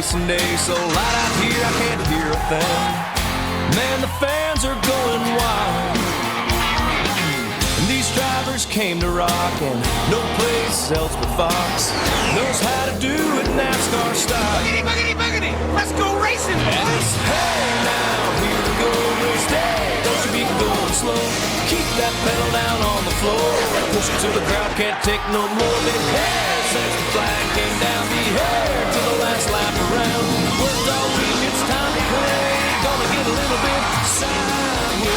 racing day, so loud out here I can't hear a thing. Man, the fans are going wild. And these drivers came to rock, and no place else but Fox knows how to do it NASCAR style. Buggity, buggity, buggity! Let's go racing, boys! Hey now, here we go, race day. Don't you be going slow. Keep that pedal down on the floor. Push it till the crowd can't take no more. Big hair since the flag came down. Be here to the last lap around. Worked all week, it's time to play. Gonna get a little bit sideways.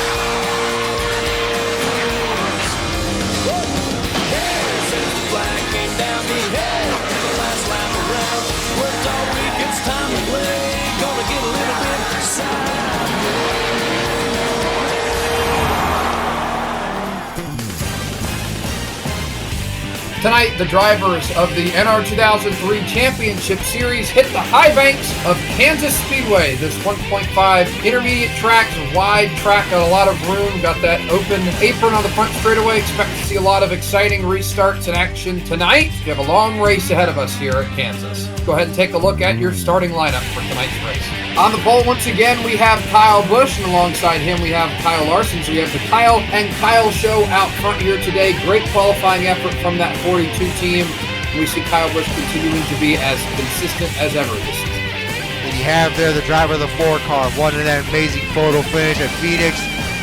Hair since the flag came down. Be here to the last lap around. Worked all week, it's time to play. Gonna get a little bit sideways. Tonight, the drivers of the NR2003 Championship Series hit the high banks of Kansas Speedway. This 1.5 intermediate track, wide track, got a lot of room, got that open apron on the front straightaway. Expect to see a lot of exciting restarts in action tonight. We have a long race ahead of us here at Kansas. Go ahead and take a look at your starting lineup for tonight's race. On the pole, once again, we have Kyle Busch, and alongside him we have Kyle Larson. So we have the Kyle and Kyle show out front here today. Great qualifying effort from that 42 team. We see Kyle Busch continuing to be as consistent as ever this season. And you have there the driver of the 4 car, one in that amazing photo finish at Phoenix.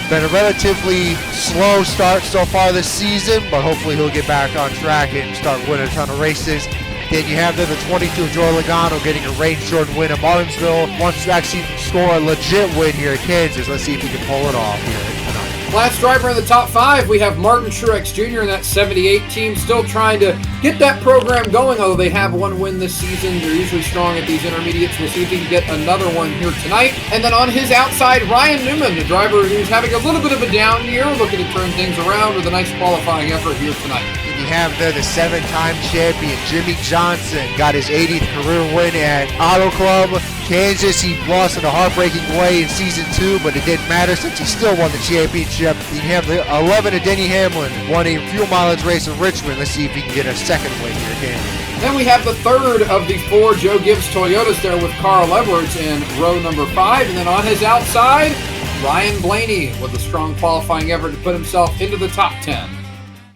Been a relatively slow start so far this season, but hopefully he'll get back on track and start winning a ton of races. Then you have there the 22 of Logano getting a rain-shortened win at Martinsville. Wants to actually score a legit win here at Kansas. Let's see if he can pull it off here tonight. Last driver in the top 5, we have Martin Truex Jr. in that 78 team, still trying to get that program going, although they have one win this season. They're usually strong at these intermediates. We'll see if he can get another one here tonight. And then on his outside, Ryan Newman, the driver who's having a little bit of a down year, looking to turn things around with a nice qualifying effort here tonight. You have there the 7-time champion Jimmie Johnson, got his 80th career win at Auto Club. Kansas, he lost in a heartbreaking way in season 2, but it didn't matter since he still won the championship. You have the 11 of Denny Hamlin, won a fuel mileage race in Richmond. Let's see if he can get a second win here at Kansas. Then we have the 3rd of the 4 Joe Gibbs Toyotas there with Carl Edwards in row number 5. And then on his outside, Ryan Blaney with a strong qualifying effort to put himself into the top 10.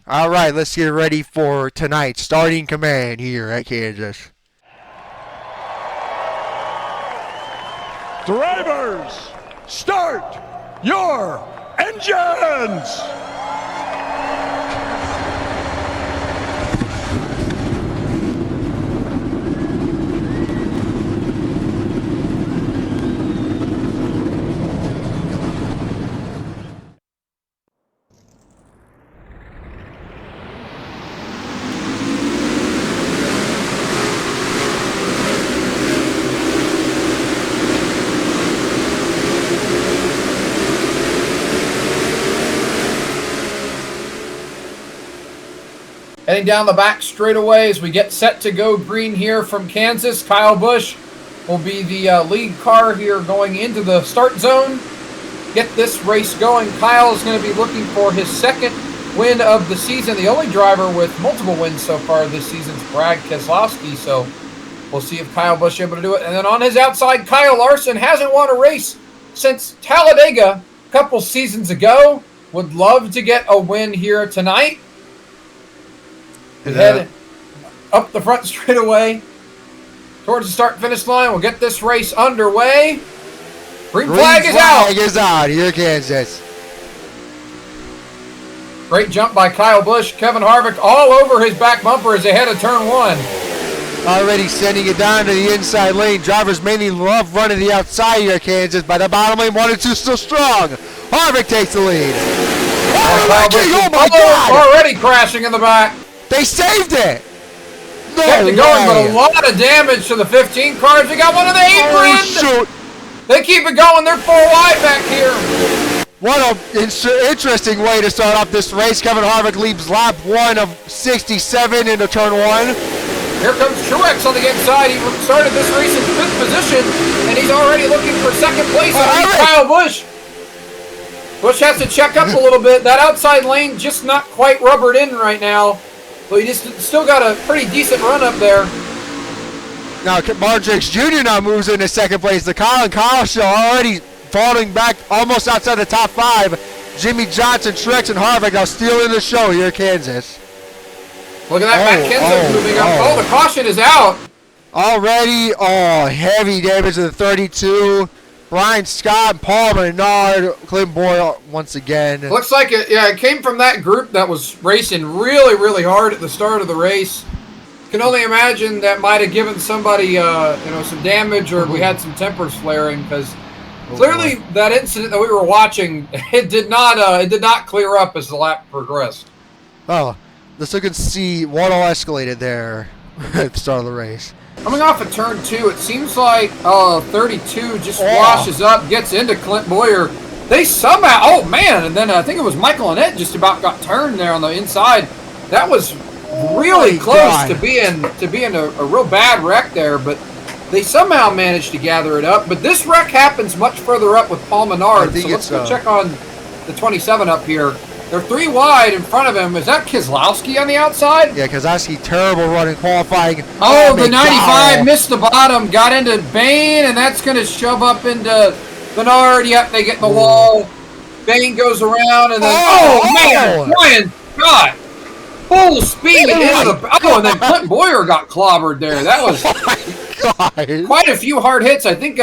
All right, let's get ready for tonight's starting command here at Kansas. Drivers, start your engines! Heading down the back straightaway as we get set to go green here from Kansas. Kyle Busch will be the lead car here going into the start zone. Get this race going. Kyle is going to be looking for his 2nd win of the season. The only driver with multiple wins so far this season is Brad Keselowski, so we'll see if Kyle Busch is able to do it. And then on his outside, Kyle Larson hasn't won a race since Talladega a couple seasons ago. Would love to get a win here tonight. Head up the front straightaway towards the start-finish line. We'll get this race underway. Green flag is out. Green flag is out here, Kansas. Great jump by Kyle Busch. Kevin Harvick all over his back bumper as they head to turn 1. Already sending it down to the inside lane. Drivers mainly love running the outside here at Kansas, but the bottom lane 1 and 2 still strong. Harvick takes the lead. Oh my God! Already crashing in the back. They saved it! No Kept it going, but way. a lot of damage to the 15 cars. They got one of the apron. Oh, shoot. They keep it going. They're 4 wide back here. What an interesting way to start off this race. Kevin Harvick leaves lap 1 of 67 into turn 1. Here comes Truex on the inside. He started this race in 5th position, and he's already looking for 2nd place. Kyle Busch. Busch has to check up a little bit. That outside lane just not quite rubbered in right now. But he just still got a pretty decent run up there. Now Truex Jr. now moves into second place. The Kyle show already falling back almost outside the top 5. Jimmie Johnson, Truex, and Harvick now stealing the show here at Kansas. Look at that, Matt Kenseth moving up. Oh, the caution is out. Already, heavy damage to the 32. Brian Scott, Paul Menard, Clint Boyle once again. Looks like it came from that group that was racing really, really hard at the start of the race. Can only imagine that might have given somebody, some damage, or we had some tempers flaring, because clearly that incident that we were watching, it did not clear up as the lap progressed. Oh, let's look and see what all escalated there at the start of the race. Coming off of turn 2, it seems like 32 just washes up, gets into Clint Boyer. They somehow, and then I think it was Michael Annett just about got turned there on the inside. That was really close to being a real bad wreck there, but they somehow managed to gather it up. But this wreck happens much further up with Paul Menard, so let's go check on the 27 up here. They're 3 wide in front of him. Is that Keselowski on the outside? Yeah, Keselowski, terrible running, qualifying. Oh, the 95 missed the bottom, got into Bain, and that's going to shove up into Menard. Yep, they get in the wall. Bain goes around, and then, man, Brian Scott, full speed into the, and then Clint Boyer got clobbered there. That was quite a few hard hits. I think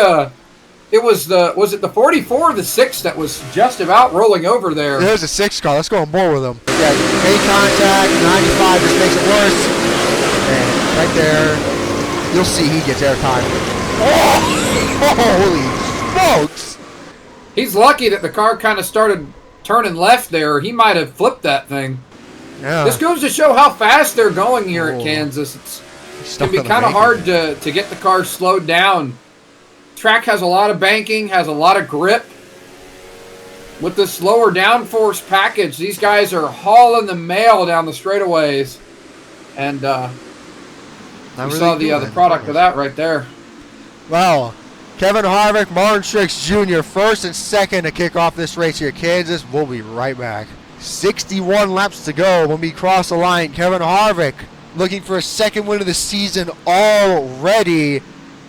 it was the 44 or the 6 that was just about rolling over there. There's a 6 car. Let's go on board with him. Yeah, A contact, 95 just makes it worse. And right there, you'll see he gets airtime. Oh, holy smokes! He's lucky that the car kind of started turning left there. He might have flipped that thing. Yeah. This goes to show how fast they're going here at Kansas. It can be kind of hard to get the car slowed down. Track has a lot of banking, has a lot of grip. With this lower downforce package, these guys are hauling the mail down the straightaways. And we saw the product of that right there. Well, Kevin Harvick, Martin Truex Jr. first and second to kick off this race here at Kansas. We'll be right back. 61 laps to go when we cross the line. Kevin Harvick looking for a second win of the season already.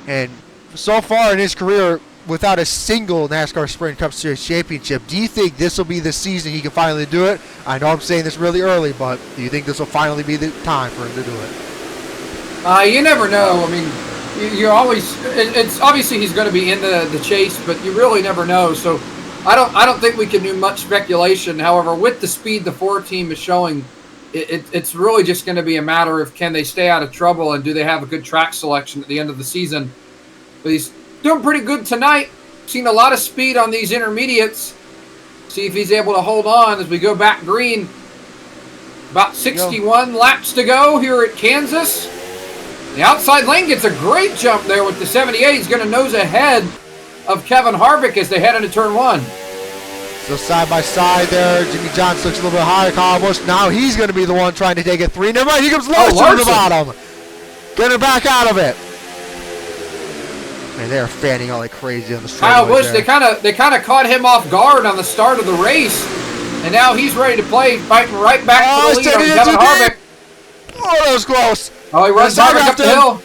And so far in his career, without a single NASCAR Sprint Cup Series championship, do you think this will be the season he can finally do it? I know I'm saying this really early, but do you think this will finally be the time for him to do it? You never know. I mean, you always, it's obviously he's going to be in the chase, but you really never know. So I don't think we can do much speculation. However, with the speed the 4 team is showing, it's really just going to be a matter of can they stay out of trouble and do they have a good track selection at the end of the season. But he's doing pretty good tonight. Seen a lot of speed on these intermediates. See if he's able to hold on as we go back green. About 61 laps to go here at Kansas. The outside lane gets a great jump there with the 78. He's going to nose ahead of Kevin Harvick as they head into turn 1. So side by side there, Jimmie Johnson looks a little bit higher. Kyle Busch, now he's going to be the one trying to take it 3. Never mind, here comes Larson to the bottom. Getting back out of it. Man, they're fanning out like crazy on the straight. Kyle Busch, they kind of caught him off guard on the start of the race, and now he's ready to play, fighting right back to the lead on Kevin Harvick. Oh, that was close. Oh, he runs Harvick up the hill.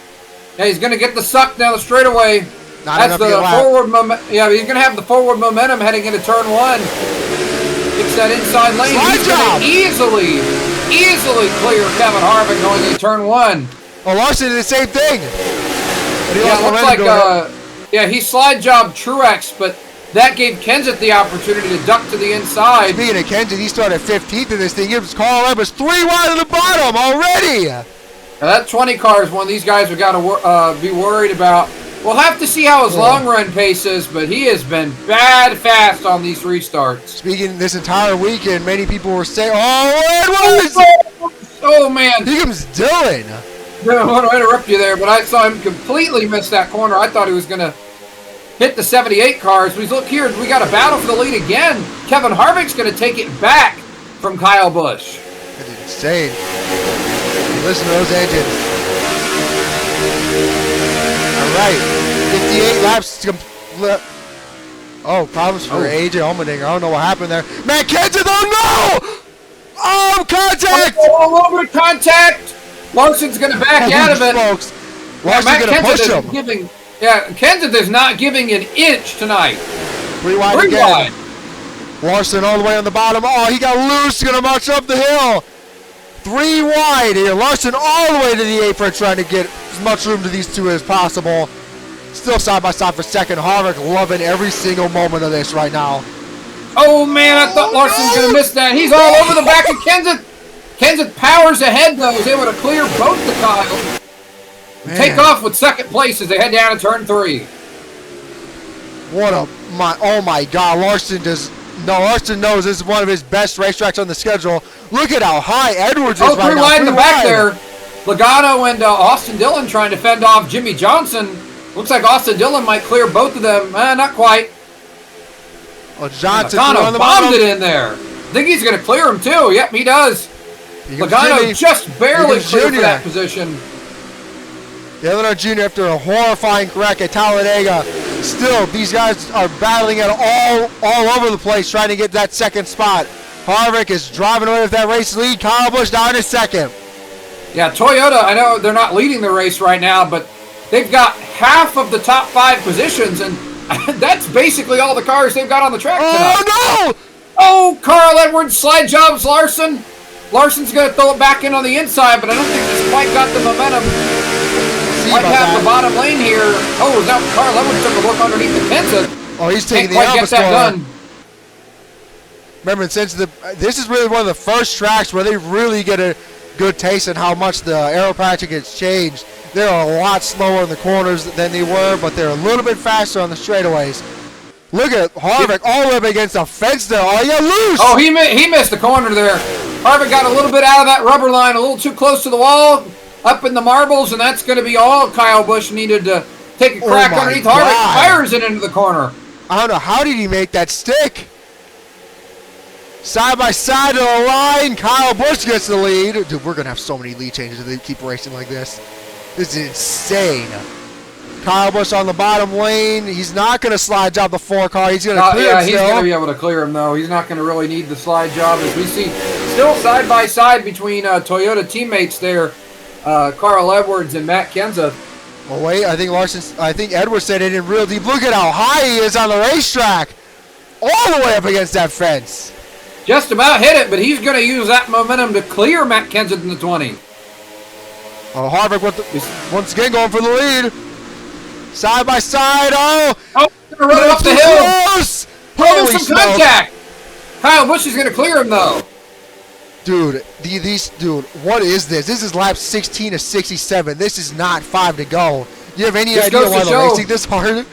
Yeah, he's going to get the suck down the straightaway. That's the forward momentum. Yeah, he's going to have the forward momentum heading into turn 1. Gets that inside lane. He's going to easily clear Kevin Harvick going into turn 1. Oh, Larson did the same thing. Yeah, it looks like he slide jobbed Truex, but that gave Kenseth the opportunity to duck to the inside. Speaking of Kenseth, he started 15th in this thing. Gives Carl Edwards 3 wide at the bottom already. Now that 20 car is one these guys have got to be worried about. We'll have to see how his long run pace is, but he has been bad fast on these restarts. Speaking this entire weekend, many people were saying, "Oh, Edwards!" Oh man, here comes Dillon. I don't want to interrupt you there, but I saw him completely miss that corner. I thought he was going to hit the 78 cars. We look here, we got a battle for the lead again. Kevin Harvick's going to take it back from Kyle Busch. That's insane. Listen to those engines. All right, 58 laps. Oh, problems for AJ Allmendinger. I don't know what happened there. Man, Kenseth, oh no! Oh, contact! All over the contact. Larson's going to back out of it. Folks. Larson's going to push him. Kenseth is not giving an inch tonight. 3 wide Three again. wide. Larson all the way on the bottom. Oh, he got loose. Going to march up the hill. 3 wide here. Larson all the way to the apron trying to get as much room to these two as possible. Still side by side for second. Harvick loving every single moment of this right now. Oh, man, I thought Larson's going to miss that. He's all over the back of Kenseth. Kenseth powers ahead, though. He's able to clear both the Kyle. Take off with second place as they head down to turn 3. Oh my God, Larson knows this is one of his best racetracks on the schedule. Look at how high Edwards is right now. 3 wide in the back there. Logano and Austin Dillon trying to fend off Jimmie Johnson. Looks like Austin Dillon might clear both of them. Not quite. Oh, Johnson Logano bombed it in there. I think he's going to clear him too. Yep, he does. Logano just barely cleared for that position. Earnhardt Jr. after a horrifying wreck at Talladega. Still, these guys are battling it all over the place trying to get that second spot. Harvick is driving away with that race lead. Kyle Busch down in second. Yeah, Toyota, I know they're not leading the race right now, but they've got half of the top 5 positions, and that's basically all the cars they've got on the track tonight. Oh, no! Oh, Carl Edwards slide jobs Larson. Larson's going to throw it back in on the inside, but I don't think this quite got the momentum. Might have the bottom lane here. Oh, now Carl Edwards took a look underneath the Kenseth. Oh, he's taking the Can't quite get that done. Remember, this is really one of the first tracks where they really get a good taste of how much the aero packaging has changed. They're a lot slower in the corners than they were, but they're a little bit faster on the straightaways. Look at Harvick all the way up against the fence there. Oh, yeah, loose! Oh, he missed the corner there. Harvick got a little bit out of that rubber line, a little too close to the wall, up in the marbles, and that's going to be all Kyle Busch needed to take a crack underneath. Harvick fires it into the corner. I don't know. How did he make that stick? Side by side to the line. Kyle Busch gets the lead. Dude, we're going to have so many lead changes if they keep racing like this. This is insane. Kyle Busch on the bottom lane. He's not going to slide job the 4 car. He's going to clear him. Yeah, he's going to be able to clear him, though. He's not going to really need the slide job. As we see, still side by side between Toyota teammates there, Carl Edwards and Matt Kenseth. Oh, wait. I think Edwards said it in real deep. Look at how high he is on the racetrack. All the way up against that fence. Just about hit it, but he's going to use that momentum to clear Matt Kenseth in the 20. Oh, Harvick once again going for the lead. Side by side. Oh, going to run up the hill. Close. Holy some contact. Kyle Busch is going to clear him, though. Dude, what is this? This is lap 16 of 67. This is not 5 to go. Do you have any idea why they're racing this hard?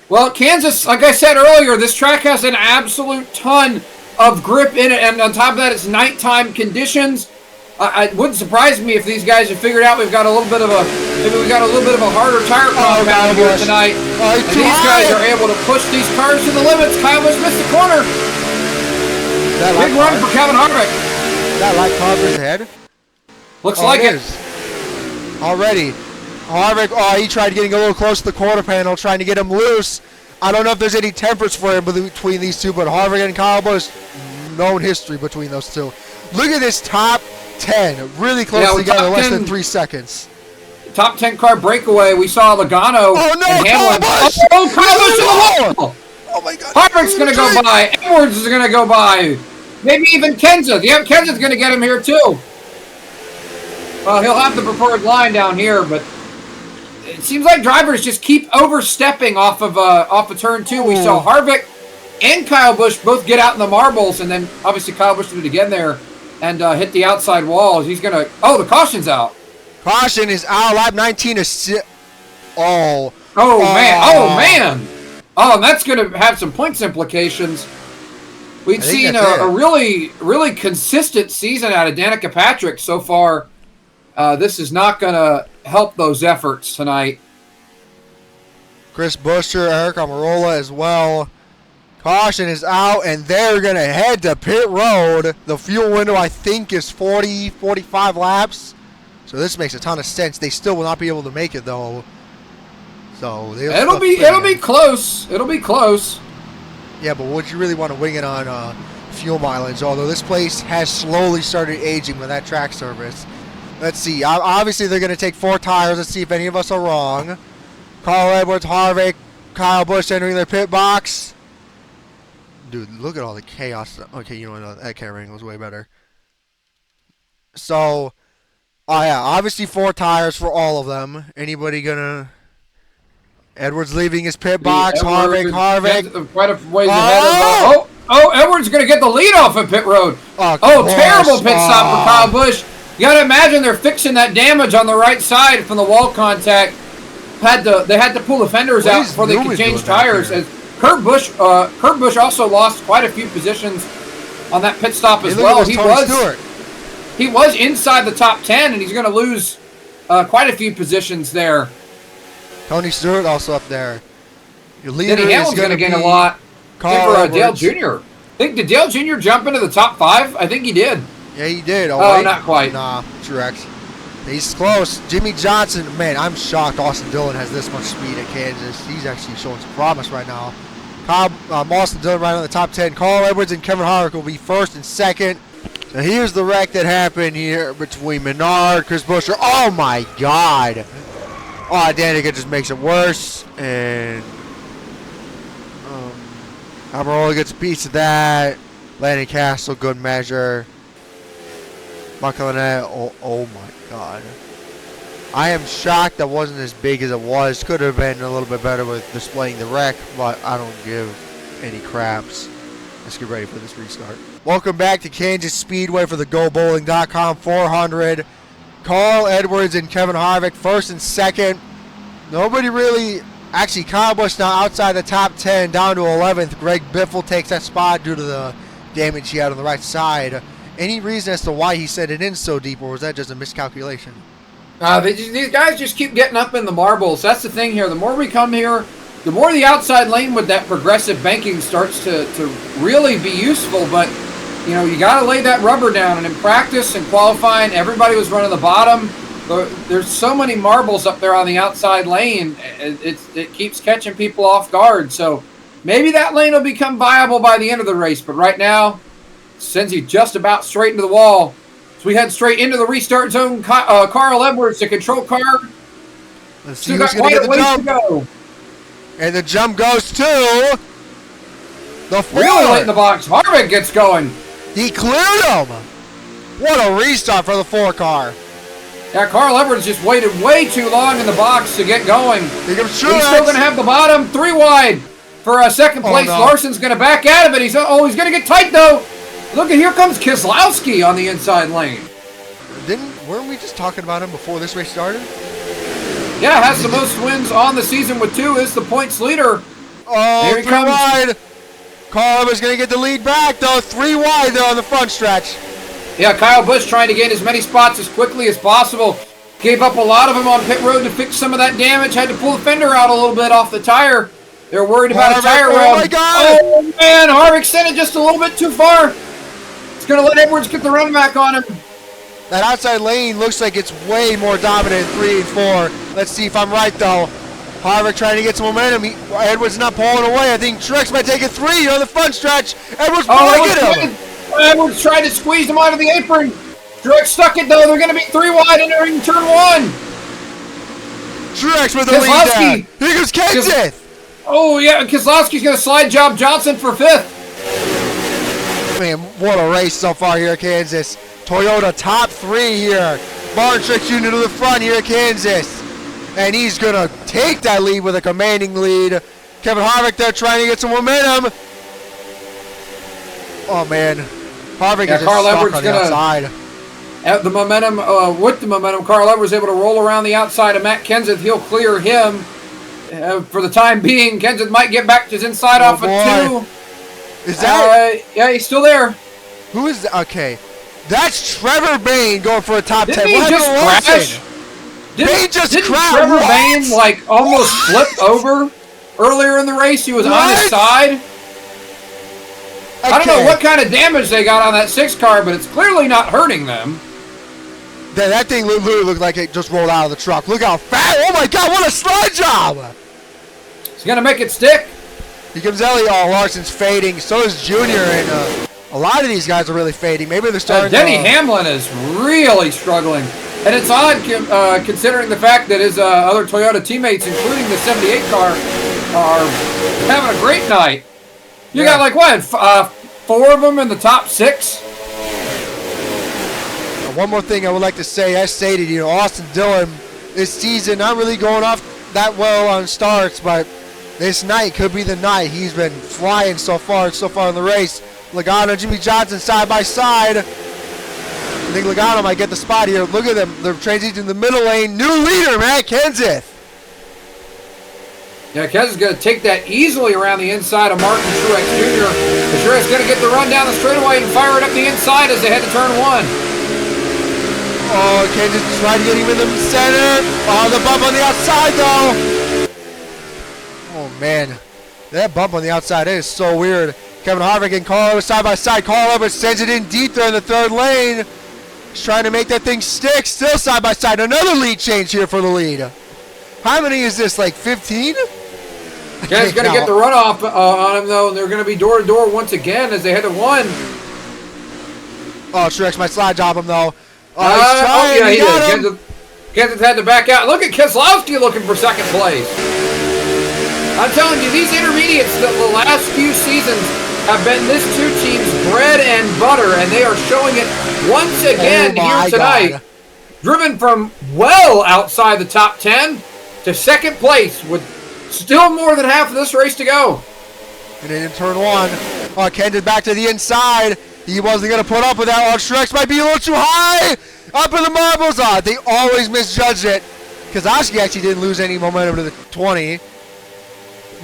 Well, Kansas, like I said earlier, this track has an absolute ton of grip in it, and on top of that, it's nighttime conditions. It wouldn't surprise me if these guys have figured out we've got a little bit of a harder tire compound here tonight. And these guys are able to push these cars to the limits. Kyle Busch missed the corner. Big run for Kevin Harvick. That light Harvick's head? Looks like it. Already. Harvick, he tried getting a little close to the quarter panel, trying to get him loose. I don't know if there's any tempers for him between these two, but Harvick and Kyle Busch, known history between those two. Look at this top 10, really close together, less than 3 seconds. Top 10 car breakaway. We saw Logano and Hamlin. Oh, Kyle Busch in the wall. Oh my God. Harvick's going to go by. Edwards is going to go by. Maybe even Kenseth. Yeah, Kenseth's going to get him here too. Well, he'll have the preferred line down here, but it seems like drivers just keep overstepping off of turn 2. We saw Harvick and Kyle Busch both get out in the marbles, and then obviously Kyle Busch did it again there and hit the outside wall. He's going to... Oh, the caution's out. Caution is out. Lap 19 is... man. Oh, man. Oh, and that's going to have some points implications. We've seen a really, really consistent season out of Danica Patrick so far. This is not going to help those efforts tonight. Chris Buescher, Eric Almirola as well. Caution is out, and they're going to head to pit road. The fuel window, I think, is 40, 45 laps. So this makes a ton of sense. They still will not be able to make it, though. So it'll be close. It'll be close. Yeah, but would you really want to wing it on fuel mileage? Although this place has slowly started aging with that track service. Let's see. Obviously, they're going to take 4 tires. Let's see if any of us are wrong. Carl Edwards, Harvick, Kyle Busch entering their pit box. Dude, look at all the chaos. Okay, you know what? That camera angle is way better. So, oh yeah, obviously 4 tires for all of them. Anybody going to... Edwards leaving his pit box. Harvick. Quite a ways ahead of Edwards going to get the lead off of pit road. Terrible pit stop for Kyle Busch. You got to imagine they're fixing that damage on the right side from the wall contact. They had to pull the fenders out before they could change tires. As Kurt Busch also lost quite a few positions on that pit stop as well. He was inside the top 10, and he's going to lose quite a few positions there. Tony Stewart also up there. Your leader Denny Hamlin's going to gain a lot. For Dale Jr. Did Dale Jr. jump into the top 5? I think he did. Yeah, he did. Oh, not quite. Nah, Truex. He's close. Jimmie Johnson, man, I'm shocked Austin Dillon has this much speed at Kansas. He's actually showing some promise right now. Austin Dillon right on the top 10. Carl Edwards and Kevin Harvick will be first and second. So here's the wreck that happened here between Menard, Chris Buescher. Oh, my God. Oh, Danica just makes it worse. And Almirola gets a piece of that. Landon Castle, good measure. McElhenney, oh my God. I am shocked that wasn't as big as it was. Could have been a little bit better with displaying the wreck, but I don't give any craps. Let's get ready for this restart. Welcome back to Kansas Speedway for the GoBowling.com 400. Carl Edwards and Kevin Harvick first and second. Nobody really... Actually, Kyle Busch now outside the top 10, down to 11th. Greg Biffle takes that spot due to the damage he had on the right side. Any reason as to why he set it in so deep, or was that just a miscalculation? These guys just keep getting up in the marbles. That's the thing here. The more we come here, the more the outside lane with that progressive banking starts to really be useful. But, you know, you got to lay that rubber down. And in practice and qualifying, everybody was running the bottom. There's so many marbles up there on the outside lane. It keeps catching people off guard. So maybe that lane will become viable by the end of the race. But right now, sends you just about straight into the wall. So we head straight into the restart zone. Carl Edwards, the control car. Let's see who's going to get the jump. And the jump goes to the Ford. Really late in the box. Harvick gets going. He cleared him. What a restart for the 4 car. Yeah, Carl Edwards just waited way too long in the box to get going. He's still going to have the bottom 3 wide for a second place. No. Larson's going to back out of it. He's going to get tight though. Look at here comes Keselowski on the inside lane. Weren't we just talking about him before this race started? Yeah, has the most wins on the season with 2. Is the points leader. Oh, here he 3 comes. wide. Carl Edwards going to get the lead back though. 3 wide there on the front stretch. Yeah, Kyle Busch trying to gain as many spots as quickly as possible. Gave up a lot of them on pit road to fix some of that damage. Had to pull the fender out a little bit off the tire. They're worried about a tire rub. Oh, my God. Oh, man. Harvick sent it just a little bit too far. It's going to let Edwards get the run back on him. That outside lane looks like it's way more dominant in 3 and 4. Let's see if I'm right, though. Harvick trying to get some momentum. Edwards not pulling away. I think Truex might take a 3 on the front stretch. Edwards pulling at him. Edwards tried to squeeze him out of the apron. Truex stuck it, though. They're going to be 3 wide entering turn 1. Truex with the lead down. Here goes Kenseth. Oh, yeah. Keselowski's going to slide job Johnson for 5th. Man, what a race so far here at Kansas. Toyota top 3 here. Truex Jr. to the front here at Kansas. And he's going to take that lead with a commanding lead. Kevin Harvick there trying to get some momentum. Oh, man. Harvick is just stuck on the outside. At the momentum, with the momentum, Carl Edwards able to roll around the outside of Matt Kenseth. He'll clear him for the time being. Kenseth might get back to his inside off of 2. Is that? Yeah, he's still there. Who is that? Okay. That's Trevor Bayne going for a top 10. Didn't he just crash? Bayne just crashed. Trevor Bayne like almost flipped over earlier in the race? He was on his side. Okay. I don't know what kind of damage they got on that 6 car, but it's clearly not hurting them. That thing literally looked like it just rolled out of the truck. Look how fast. Oh, my God. What a slide job. He's going to make it stick. Here comes Elliott. Oh, Larson's fading. So is Junior. And a lot of these guys are really fading. Maybe they're starting Denny Hamlin is really struggling. And it's odd considering the fact that his other Toyota teammates, including the 78 car, are having a great night. You got like what, 4 of them in the top 6? One more thing I would like to say, as stated, Austin Dillon this season not really going off that well on starts, but this night could be the night. He's been flying so far in the race. Logano, Jimmie Johnson side by side. I think Logano might get the spot here. Look at them. They're transitioning in the middle lane. New leader, man, Kenseth. Yeah, Kenseth's going to take that easily around the inside of Martin Truex Jr. Truex going to get the run down the straightaway and fire it up the inside as they head to turn 1. Oh, Kenseth trying to get him in the center. Oh, the bump on the outside, though. Oh, man. That bump on the outside is so weird. Kevin Harvick and Carl Edwards side by side. Carl Edwards sends it in deep there in the 3rd lane. He's trying to make that thing stick. Still side by side. Another lead change here for the lead. How many is this, like 15? Kenseth's going to get the runoff on him, though, and they're going to be door-to-door once again as they head to 1. Oh, Truex might slide job him, though. Yeah, he did. Kenseth had to back out. Look at Keselowski looking for 2nd place. I'm telling you, these intermediates the last few seasons have been this 2 teams' bread and butter, and they are showing it once again here tonight. God. Driven from well outside the top 10 to 2nd place with still more than half of this race to go. And then in turn 1, Kenseth back to the inside. He wasn't going to put up with that. Truex might be a little too high. Up in the marbles. They always misjudged it. Keselowski actually didn't lose any momentum to the 20.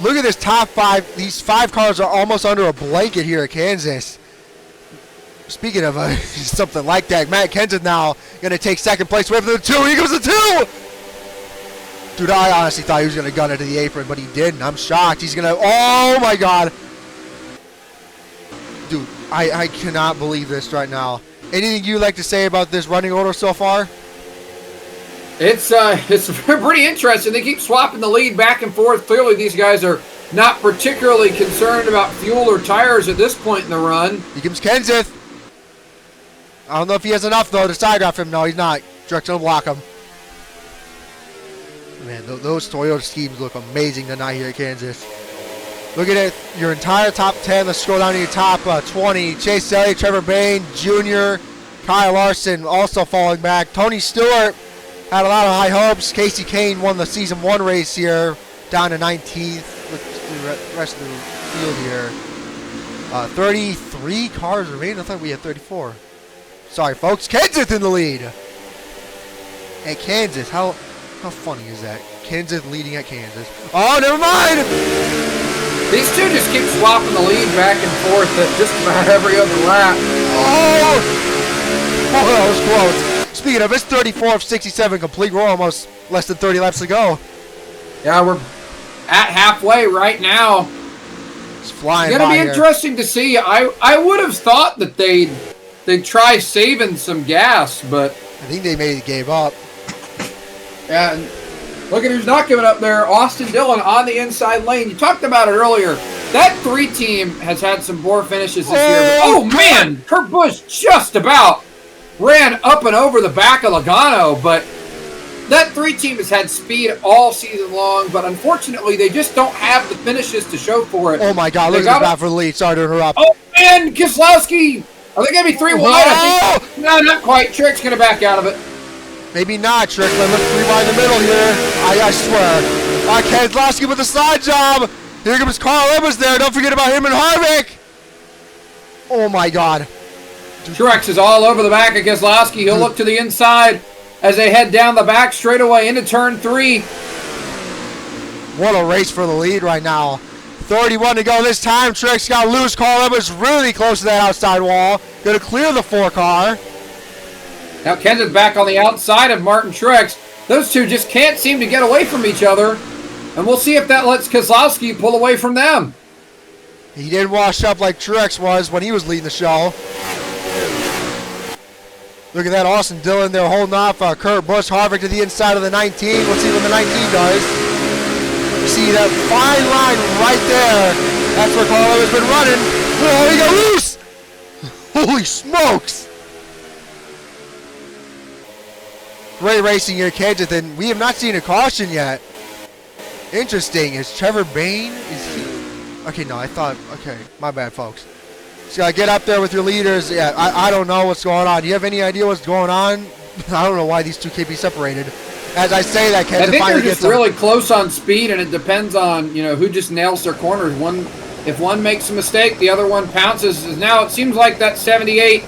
Look at this top 5. These 5 cars are almost under a blanket here at Kansas. Speaking of something like that, Matt Kenseth now going to take 2nd place away from the 2. Here goes the 2. Dude, I honestly thought he was going to gun it to the apron, but he didn't. I'm shocked. He's going to... Oh, my God. Dude, I cannot believe this right now. Anything you'd like to say about this running order so far? It's pretty interesting. They keep swapping the lead back and forth. Clearly, these guys are not particularly concerned about fuel or tires at this point in the run. Here comes Kenseth. I don't know if he has enough, though, to side off him. No, he's not. Truex going to block him. Man, those Toyota schemes look amazing tonight here at Kansas. Look at it. Your entire top 10. Let's scroll down to your top 20. Chase Elliott, Trevor Bayne, Jr., Kyle Larson also falling back. Tony Stewart had a lot of high hopes. Kasey Kahne won the Season 1 race here, down to 19th with the rest of the field here. 33 cars remain. I thought we had 34. Sorry, folks. Kenseth in the lead. At Kansas, how funny is that? Kenseth leading at Kansas. Oh, never mind. These 2 just keep swapping the lead back and forth at just about every other lap. Oh, that was close. Speaking of, it's 34 of 67 complete. We're almost less than 30 laps to go. Yeah, we're at halfway right now. It's flying by. It's going to be interesting to see. I would have thought that they'd try saving some gas, but I think they maybe gave up. Yeah, and look at who's not giving up there. Austin Dillon on the inside lane. You talked about it earlier. That 3 team has had some poor finishes this year. Oh, man! Kurt Busch just about ran up and over the back of Logano, but that 3 team has had speed all season long, but unfortunately they just don't have the finishes to show for it. Oh, my God. Look at that for the lead. Sorry to interrupt. Oh, man! Keselowski! Are they going to be 3 wide? I think. No, not quite. Truex going to back out of it. Maybe not, Truex. Let's look 3 wide in the middle here. I swear. Keselowski with the slide job. Here comes Carl Edwards there. Don't forget about him and Harvick. Oh, my God. Truex is all over the back of Keselowski. He'll look to the inside as they head down the back straightaway into turn 3. What a race for the lead right now. 31 to go this time. Truex got loose. Carl Edwards really close to that outside wall. Going to clear the 4 car. Now Kenseth back on the outside of Martin Truex. Those 2 just can't seem to get away from each other. And we'll see if that lets Keselowski pull away from them. He didn't wash up like Truex was when he was leading the show. Look at that. Austin Dillon there holding off Kurt Busch. Harvick to the inside of the 19. Let's see what the 19 does. You see that fine line right there. That's where Carl has been running. Oh, he got loose. Holy smokes. Great racing here, Kenseth, and we have not seen a caution yet. Interesting. Is Trevor Bayne? Is he? Okay, no, I thought. Okay, my bad, folks. So get up there with your leaders. Yeah, I don't know what's going on. Do you have any idea what's going on? I don't know why these two can't be separated. As I say that, Kenseth I think finally they're just gets really close on speed, and it depends on who just nails their corners. If one makes a mistake, the other one pounces. Now it seems like that 78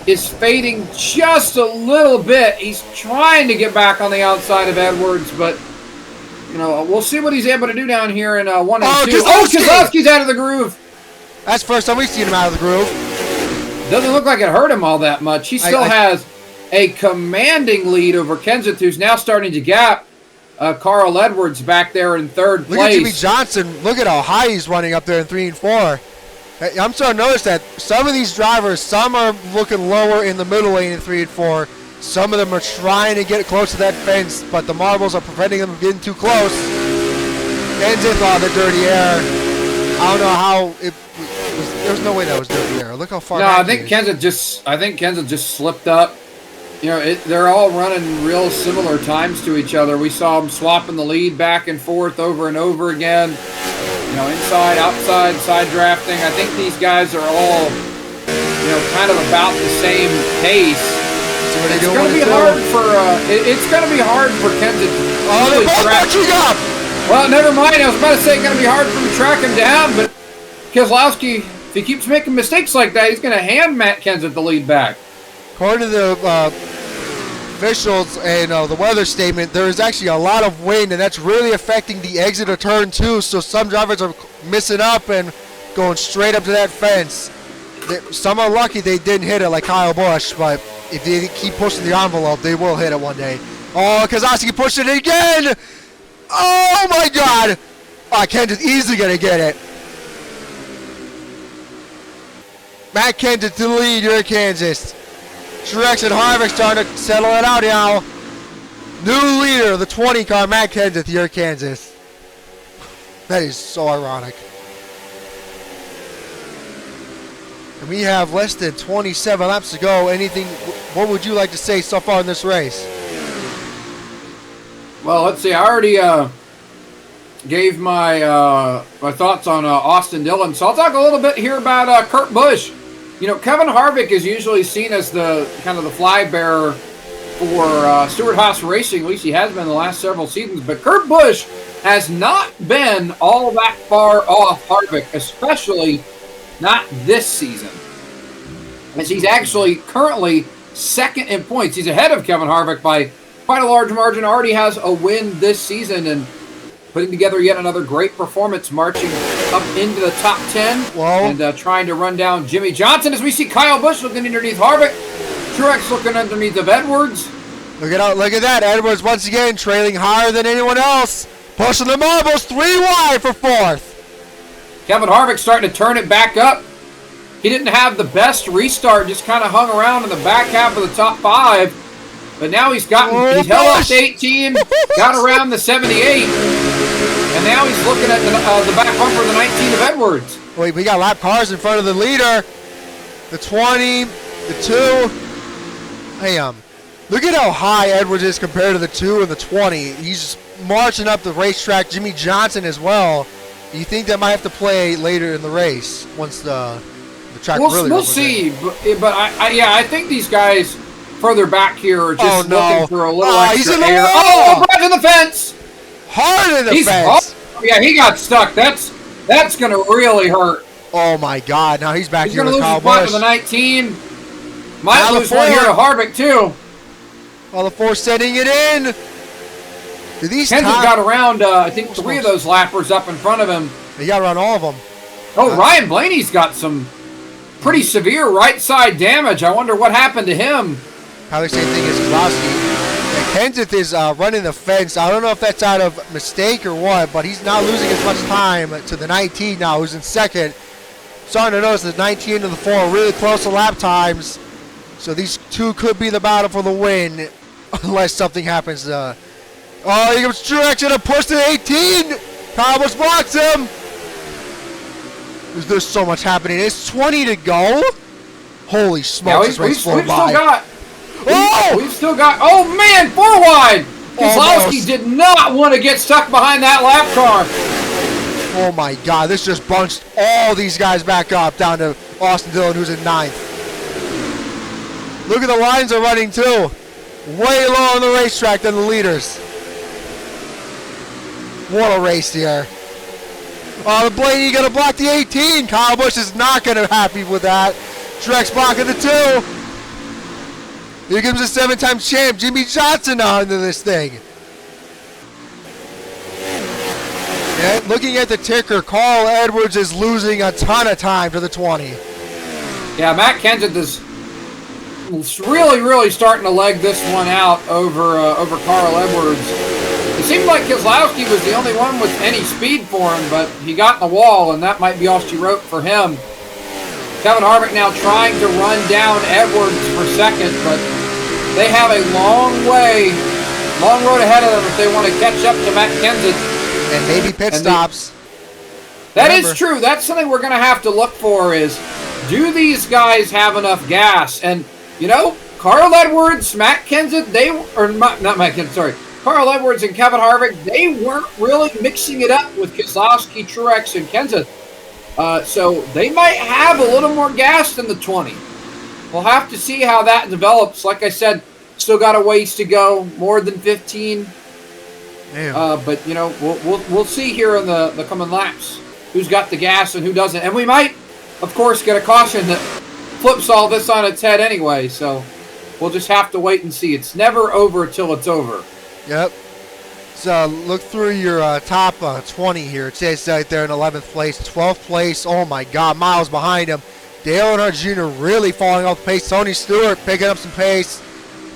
is fading just a little bit. He's trying to get back on the outside of Edwards, but we'll see what he's able to do down here in 1 and 2. Keselowski's out of the groove. That's the first time we've seen him out of the groove. Doesn't look like it hurt him all that much. He still has a commanding lead over Kenseth, who's now starting to gap Carl Edwards back there in third place. Look at Jimmie Johnson. Look at how high he's running up there in 3 and 4. I'm starting to notice that some of these drivers, some are looking lower in the middle lane in 3 and 4. Some of them are trying to get close to that fence, but the marbles are preventing them from getting too close. Kenseth on the dirty air. I don't know how it was. There's no way that was dirty air. Look how far. No, I think Kenseth just slipped up. They're all running real similar times to each other. We saw them swapping the lead back and forth over and over again. Inside, outside, side drafting. I think these guys are all, kind of about the same pace. It's going to be hard for Kenseth to really track. Well, never mind. I was about to say it's going to be hard for him to track him down, but Keselowski, if he keeps making mistakes like that, he's going to hand Matt Kenseth the lead back. According to the officials and the weather statement, there is actually a lot of wind, and that's really affecting the exit of turn 2, so some drivers are missing up and going straight up to that fence. Some are lucky they didn't hit it like Kyle Busch, but if they keep pushing the envelope, they will hit it one day. Oh, Keselowski pushed it again! Oh my God! Kenseth easily gonna get it. Matt Kenseth to the lead here at Kansas. Truex and Harvick starting to settle it out now. New leader of the 20 car, Matt Kenseth here at Kansas. That is so ironic. And we have less than 27 laps to go. What would you like to say so far in this race? Well, let's see. I already gave my thoughts on Austin Dillon, so I'll talk a little bit here about Kurt Busch. Kevin Harvick is usually seen as the kind of the fly bearer for Stewart-Haas Racing. At least he has been the last several seasons. But Kurt Busch has not been all that far off Harvick, especially not this season, as he's actually currently second in points. He's ahead of Kevin Harvick by quite a large margin. Already has a win this season and putting together yet another great performance, marching up into the top 10. Whoa. And trying to run down Jimmie Johnson as we see Kyle Busch looking underneath Harvick. Truex looking underneath of Edwards. Look at that. Edwards once again trailing higher than anyone else. Pushing the marbles 3 wide for 4th. Kevin Harvick starting to turn it back up. He didn't have the best restart, just kind of hung around in the back half of the top 5. But now he's held up to 18, got around the 78, and now he's looking at the back bumper of the 19 of Edwards. Wait, we got lap cars in front of the leader. The 20, the 2. Hey, look at how high Edwards is compared to the 2 and the 20. He's marching up the racetrack. Jimmie Johnson as well. You think that might have to play later in the race once the track really we'll see, but I think these guys further back here are just looking for a little extra air. Oh, right in the fence! Hard in the fence! Yeah, he got stuck. That's going to really hurt. Oh my God! Now he's back here with Kyle Busch. He's going to lose the 19. Might lose one here to Harvick too. All the 4 setting it in. Kenseth got around, I think, 3 of those lappers up in front of him. He got around all of them. Oh, Ryan Blaney's got some pretty severe right side damage. I wonder what happened to him. Probably the same thing as Keselowski. Kenseth is running the fence. I don't know if that's out of mistake or what, but he's not losing as much time to the 19 now, who's in second. Starting to notice the 19 and the 4 are really close to lap times. So these 2 could be the battle for the win, unless something happens. Here comes Truex in a push to 18. Kyle Busch blocks him. There's so much happening. It's 20 to go. Holy smokes, this race flew by. Oh! We've still got, oh man, 4 wide. Keselowski did not want to get stuck behind that lap car. Oh my God, this just bunched all these guys back up down to Austin Dillon, who's in 9th. Look at the lines they're running too. Way lower on the racetrack than the leaders. What a race here. Oh, the Blaney gonna block the 18. Kyle Busch is not gonna be happy with that. Truex blocking the 2. Here comes the 7-time champ, Jimmie Johnson, now into this thing. Yeah, looking at the ticker, Carl Edwards is losing a ton of time to the 20. Yeah, Matt Kenseth is really starting to leg this one out over Carl Edwards. It seemed like Keselowski was the only one with any speed for him, but he got in the wall, and that might be all she wrote for him. Kevin Harvick now trying to run down Edwards for second, but they have a long road ahead of them if they want to catch up to Matt Kenseth. And maybe pit stops. That is true. That's something we're going to have to look for is, do these guys have enough gas? And, you know, Carl Edwards, Matt Kenseth, Carl Edwards and Kevin Harvick, they weren't really mixing it up with Keselowski, Truex, and Kenseth. So they might have a little more gas than the 20. We'll have to see how that develops. Like I said, still got a ways to go, more than 15. But you know, we'll see here in the coming laps who's got the gas and who doesn't, and we might, of course, get a caution that flips all this on its head anyway. So we'll just have to wait and see. It's never over till it's over. Yep. So look through your top 20 here. It says right there in 11th place, 12th place. Oh my God, miles behind him. Dale Earnhardt Jr. really falling off the pace. Tony Stewart picking up some pace.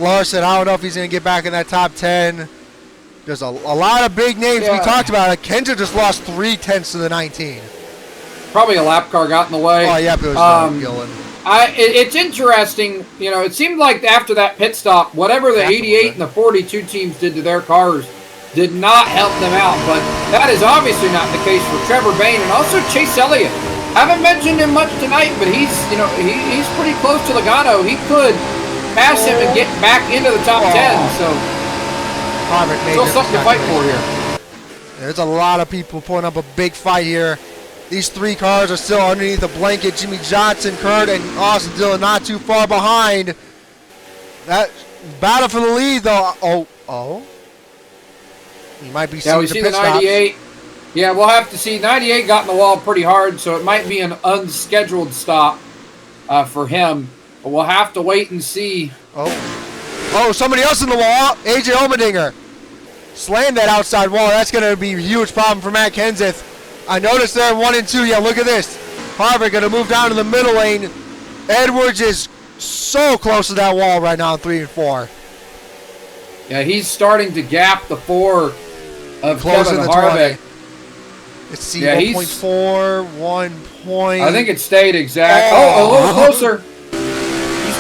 Larson, I don't know if he's going to get back in that top 10. There's a lot of big names we talked about it. Kenseth just lost 3/10 to the 19. Probably a lap car got in the way. Oh, yeah, it was Dillon. It's interesting. You know, it seemed like after that pit stop, whatever the 88 and the 42 teams did to their cars did not help them out. But that is obviously not the case for Trevor Bayne and also Chase Elliott. Haven't mentioned him much tonight, but he's pretty close to Logano. He could pass him and get back into the top 10. So. Still something to fight for here. There's a lot of people putting up a big fight here. These 3 cars are still underneath the blanket. Jimmie Johnson, Kurt, and Austin Dillon not too far behind. That battle for the lead, though. Oh. He might be we see the 98. Yeah, we'll have to see. 98 got in the wall pretty hard, so it might be an unscheduled stop for him. But we'll have to wait and see. Oh, somebody else in the wall. AJ Allmendinger slammed that outside wall. That's going to be a huge problem for Matt Kenseth. I noticed there in 1 and 2. Yeah, look at this. Harvick going to move down to the middle lane. Edwards is so close to that wall right now in 3 and 4. Yeah, he's starting to gap the 4 of Kevin Harvick. Let's see, 1.4, 1 point. I think it stayed exact. Oh, a little closer.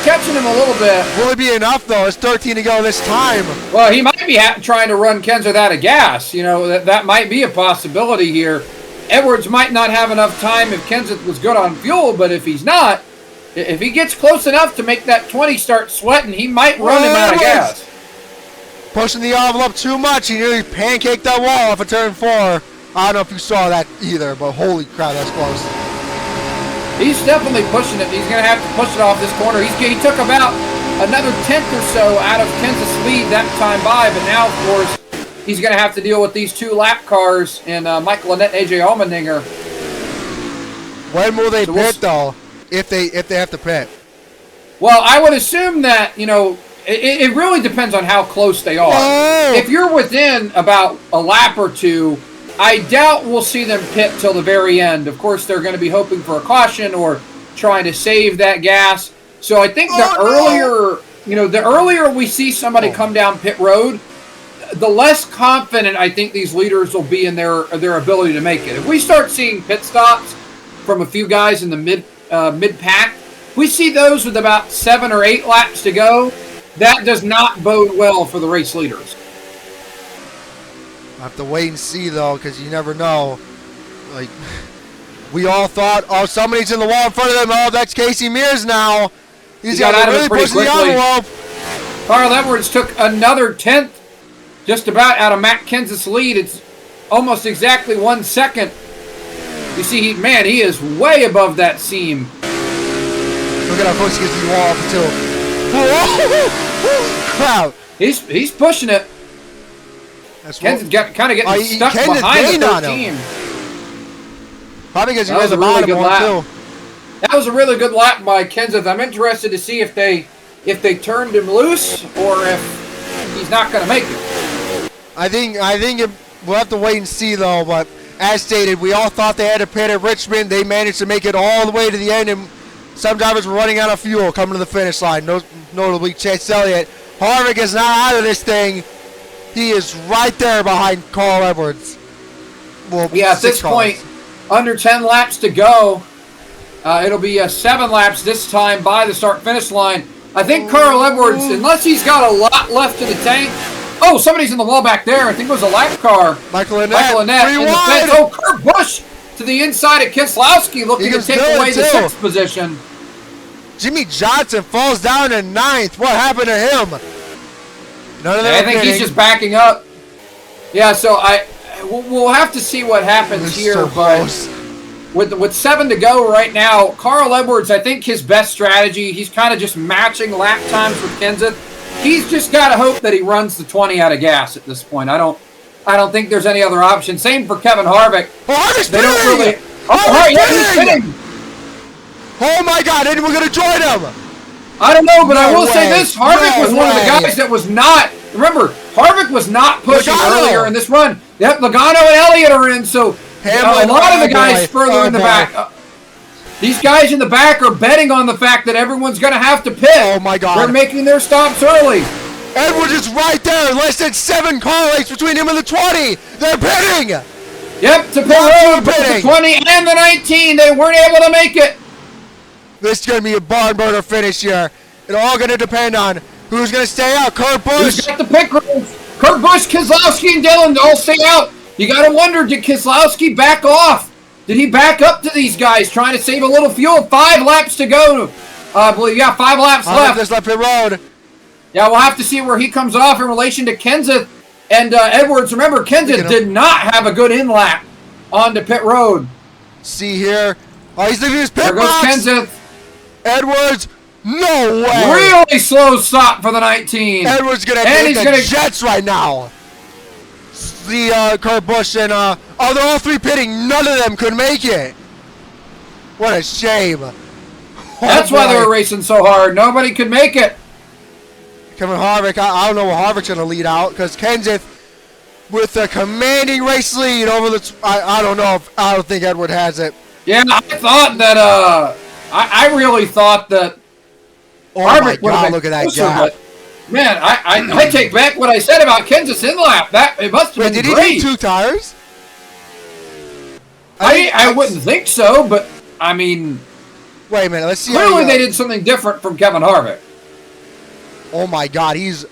Catching him a little bit. Will it be enough, though? It's 13 to go this time. Well, he might be trying to run Kenseth out of gas. You know, that might be a possibility here. Edwards might not have enough time if Kenseth was good on fuel, but if he's not, if he gets close enough to make that 20 start sweating, he might run him out of gas. Pushing the envelope too much. He nearly pancaked that wall off of turn 4. I don't know if you saw that either, but holy crap, that's close. He's definitely pushing it. He's going to have to push it off this corner. He took about another 10th or so out of Kenseth's lead that time by, but now, of course, he's going to have to deal with these 2 lap cars and Michael Annett and AJ Allmendinger. When will they pit, though, if they have to pit? Well, I would assume that, you know, it really depends on how close they are. Oh. If you're within about a lap or 2, I doubt we'll see them pit till the very end. Of course, they're going to be hoping for a caution or trying to save that gas. So I think the earlier we see somebody come down pit road, the less confident I think these leaders will be in their ability to make it. If we start seeing pit stops from a few guys in the mid pack, we see those with about 7 or 8 laps to go. That does not bode well for the race leaders. I have to wait and see, though, because you never know. Like, we all thought, oh, somebody's in the wall in front of them. Oh, that's Casey Mears now. He's got to really push the envelope. Carl Edwards took another 10th, just about out of Matt Kenseth's lead. It's almost exactly 1 second. You see, he is way above that seam. Look at how close he gets to the wall until. Crowd. He's pushing it. Kenseth kind of getting stuck behind the 13. Probably because he was a really good lap. Too. That was a really good lap by Kenseth. I'm interested to see if they turned him loose or if he's not going to make it. I think we'll have to wait and see though. But as stated, we all thought they had a pit at Richmond. They managed to make it all the way to the end, and some drivers were running out of fuel coming to the finish line. Notably, Chase Elliott. Harvick is not out of this thing. He is right there behind Carl Edwards. Well, yeah, at this point, under 10 laps to go. It'll be 7 laps this time by the start-finish line. I think Carl Edwards, unless he's got a lot left in the tank. Oh, somebody's in the wall back there. I think it was a lap car. Michael Annett in the fence. Oh, Kurt Busch to the inside of Keselowski, looking to take away the 6th position. Jimmie Johnson falls down in 9th. What happened to him? None of that. I think he's just backing up. Yeah, so we'll have to see what happens here. So but with 7 to go right now, Carl Edwards, I think his best strategy, he's kind of just matching lap times with Kenseth. He's just got to hope that he runs the 20 out of gas at this point. I don't think there's any other option. Same for Kevin Harvick. Harvick's they don't really. He's spinning. Oh my God! And we're gonna join him. I don't know, but I will say this: Harvick was one of the guys that was not. Remember, Harvick was not pushing earlier in this run. Yep, Logano and Elliott are in, so a lot of the guys further in the back. These guys in the back are betting on the fact that everyone's going to have to pit. Oh, my God. They're making their stops early. Edwards is right there. Less than 7 car lengths between him and the 20. They're pitting. Yep, to pit road, the 20 and the 19. They weren't able to make it. This is going to be a barn burner finish here. It's all going to depend on who's going to stay out. Kurt Busch. Who's got the pit crews? Kurt Busch, Keselowski, and Dillon all stay out. You got to wonder, did Keselowski back off? Did he back up to these guys trying to save a little fuel? 5 laps to go. I believe, 5 laps left. This left pit road. Yeah, we'll have to see where he comes off in relation to Kenseth and Edwards. Remember, Kenseth did not have a good in-lap onto pit road. See here. Oh, he's leaving his pit box. There goes Kenseth. Edwards, no way. Really slow stop for the 19. Edwards going to hit the jets right now. The Kurt Busch and they're all 3 pitting. None of them could make it. What a shame. That's why they were racing so hard. Nobody could make it. Kevin Harvick, I don't know what Harvick's going to lead out because Kenseth with a commanding race lead over the. I don't know if I don't think Edward has it. Yeah, I thought that. I really thought that. Oh Harvick my God! Look at that gap. Man, I take back what I said about Kenseth's in-lap. It must have been great. Did he do 2 tires? I wouldn't think so, but I mean... Wait a minute, let's see. Clearly they did something different from Kevin Harvick. Oh my God, wait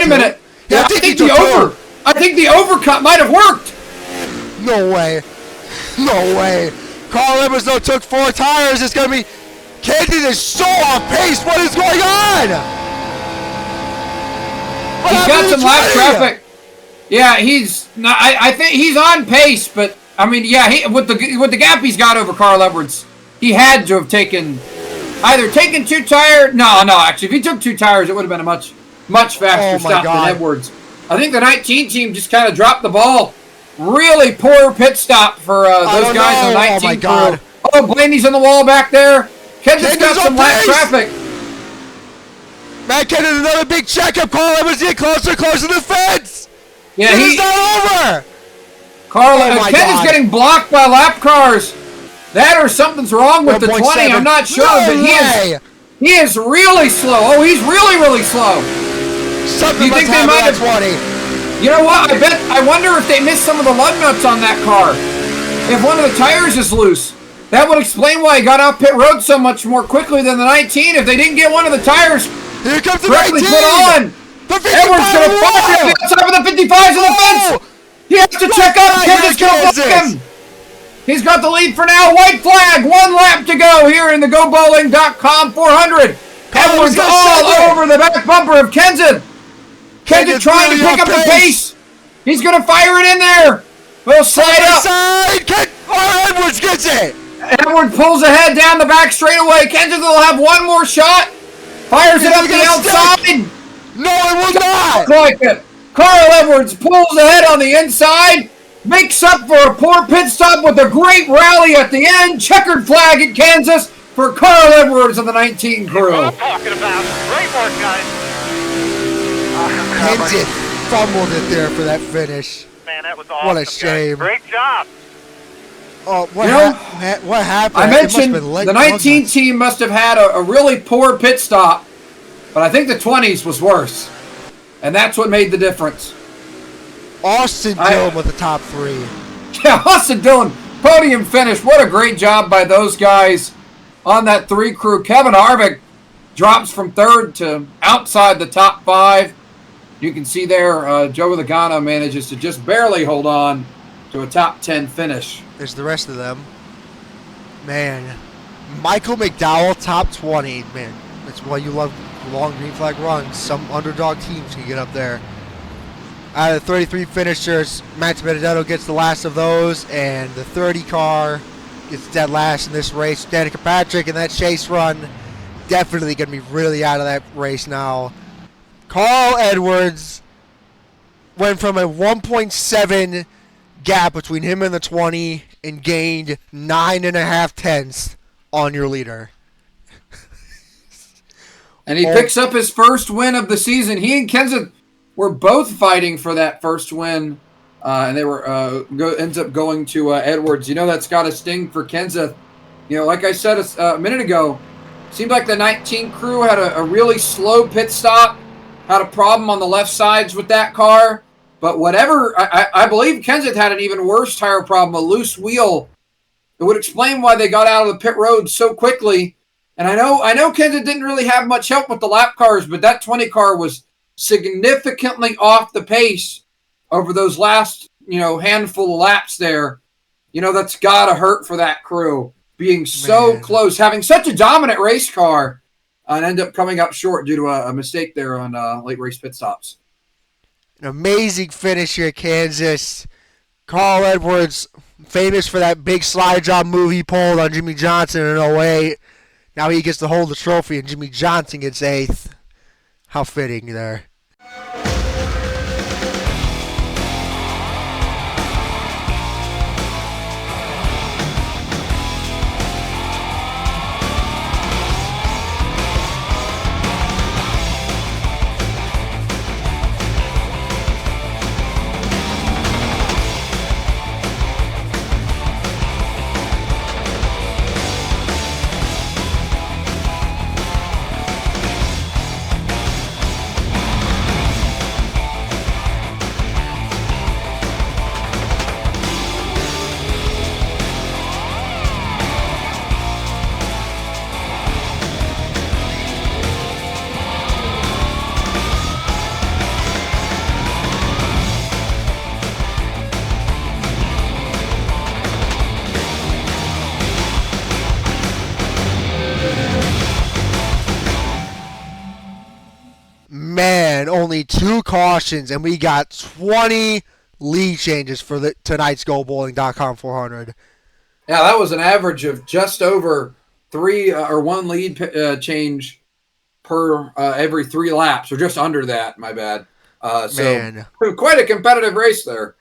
a minute. Yeah, I think the overcut might have worked. No way. No way. Carl Edwards though took 4 tires. It's going to be... Kenseth is so off pace. What is going on? He's got some lap traffic. Yeah, I think he's on pace, but I mean, yeah, with the gap he's got over Carl Edwards, he had to have either taken 2 tires. No, actually, if he took 2 tires, it would have been a much faster stop than Edwards. I think the 19 team just kind of dropped the ball. Really poor pit stop for those guys in the 19 Oh my God. Oh, Blaney's on the wall back there. Kenseth's got some lap traffic. Matt Kenseth, another big checkup. Carl Edwards getting closer to the fence. Yeah, he's not over. Kenseth's getting blocked by lap cars. That or something's wrong with the 20. I'm not sure, but he is really slow. Oh, he's really slow. Something think they might have 20. You know what? I wonder if they missed some of the lug nuts on that car. If one of the tires is loose. That would explain why he got off pit road so much more quickly than the 19. If they didn't get one of the tires here comes the correctly 19. Put on, Edwards going to fire outside of the 55s on the fence. He has to check up. Kenseth's going to block him. He's got the lead for now. White flag. 1 lap to go here in the GoBowling.com 400. Edwards all over the back bumper of Kenseth. Kenseth trying to pick up the pace. He's going to fire it in there. We'll slide up. Edwards gets it. Edwards pulls ahead down the back straightaway. Kenseth will have one more shot. Fires it up the outside. No, it will not. Like it. Carl Edwards pulls ahead on the inside. Makes up for a poor pit stop with a great rally at the end. Checkered flag at Kansas for Carl Edwards of the 19 crew. What I'm talking about. Great work, guys. Kenseth fumbled it there for that finish. Man, that was awesome. What a shame. Guys. Great job. Oh, what happened? I mentioned the 19 team must have had a really poor pit stop, but I think the 20s was worse. And that's what made the difference. Austin Dillon with the top 3. Yeah, Austin Dillon, podium finish. What a great job by those guys on that 3 crew. Kevin Harvick drops from 3rd to outside the top 5. You can see there, Joe Logano manages to just barely hold on to a top 10 finish. There's the rest of them. Man, Michael McDowell, top 20. Man, that's why you love long green flag runs. Some underdog teams can get up there. Out of the 33 finishers, Max Benedetto gets the last of those, and the 30 car gets dead last in this race. Danica Patrick in that chase run, definitely going to be really out of that race now. Carl Edwards went from a 1.7 gap between him and the 20 and gained 9.5 tenths on your leader. And he picks up his first win of the season. He and Kenseth were both fighting for that first win, and they were ends up going to Edwards. You know, that's got a sting for Kenseth. You know, like I said a minute ago, seemed like the 19 crew had a really slow pit stop, had a problem on the left sides with that car. But whatever, I believe Kenseth had an even worse tire problem, a loose wheel. It would explain why they got out of the pit road so quickly. And I know Kenseth didn't really have much help with the lap cars, but that 20 car was significantly off the pace over those last, handful of laps there. That's got to hurt for that crew, being so close, having such a dominant race car, and end up coming up short due to a mistake there on late race pit stops. An amazing finish here, Kansas. Carl Edwards, famous for that big slide job move he pulled on Jimmie Johnson in 08. Now he gets to hold the trophy, and Jimmie Johnson gets 8th. How fitting there. Only 2 cautions, and we got 20 lead changes for tonight's GoBowling.com 400. Yeah, that was an average of just over 3 or 1 lead change per every 3 laps, or just under that. My bad. So quite a competitive race there.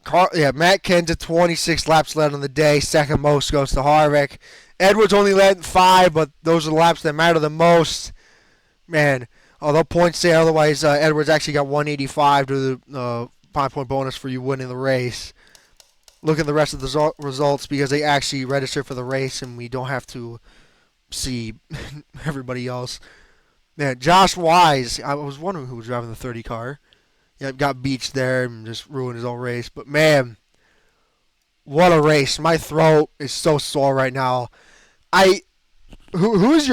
Matt Kenseth 26 laps led on the day. Second most goes to Harvick. Edwards only led 5, but those are the laps that matter the most. Man. Although points say otherwise, Edwards actually got 185 to the 5-point bonus for you winning the race. Look at the rest of the results because they actually register for the race and we don't have to see everybody else. Man, Josh Wise, I was wondering who was driving the 30 car. Yeah, got beached there and just ruined his own race. But man, what a race. My throat is so sore right now. Who's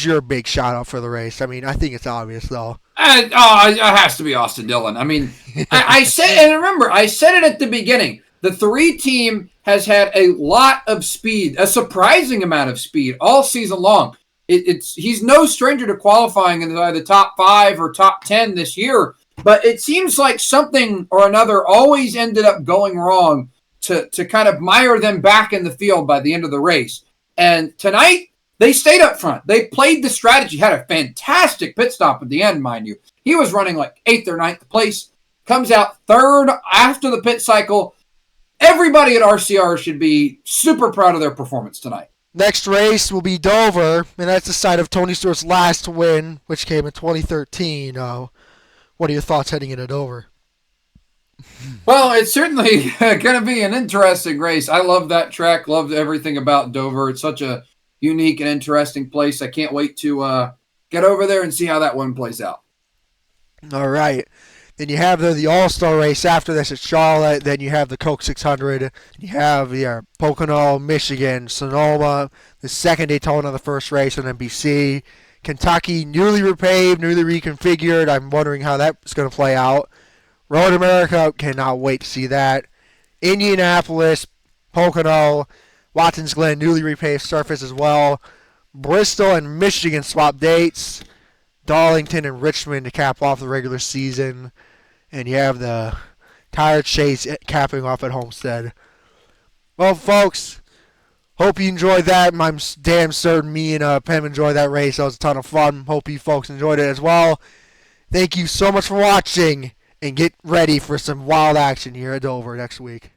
your big shout out for the race? I mean, I think it's obvious though. It has to be Austin Dillon. I mean, I said, and remember, I said it at the beginning. The 3 team has had a lot of speed, a surprising amount of speed all season long. he's no stranger to qualifying in the top 5 or top 10 this year, but it seems like something or another always ended up going wrong to kind of mire them back in the field by the end of the race. And tonight, they stayed up front. They played the strategy, had a fantastic pit stop at the end, mind you. He was running like 8th or 9th place, comes out 3rd after the pit cycle. Everybody at RCR should be super proud of their performance tonight. Next race will be Dover, and that's the site of Tony Stewart's last win, which came in 2013. What are your thoughts heading into Dover? Well, it's certainly going to be an interesting race. I love that track, loved everything about Dover. It's such a unique and interesting place. I can't wait to get over there and see how that one plays out. All right. Then you have the All-Star race after this at Charlotte. Then you have the Coke 600. You have Pocono, Michigan, Sonoma, the second Daytona, the first race on NBC. Kentucky, newly repaved, newly reconfigured. I'm wondering how that's going to play out. Road America, cannot wait to see that. Indianapolis, Pocono, Watkins Glen, newly repaved surface as well. Bristol and Michigan swap dates. Darlington and Richmond to cap off the regular season. And you have the Tire Chase capping off at Homestead. Well, folks, hope you enjoyed that. I'm damn certain me and Pam enjoyed that race. That was a ton of fun. Hope you folks enjoyed it as well. Thank you so much for watching, and get ready for some wild action here at Dover next week.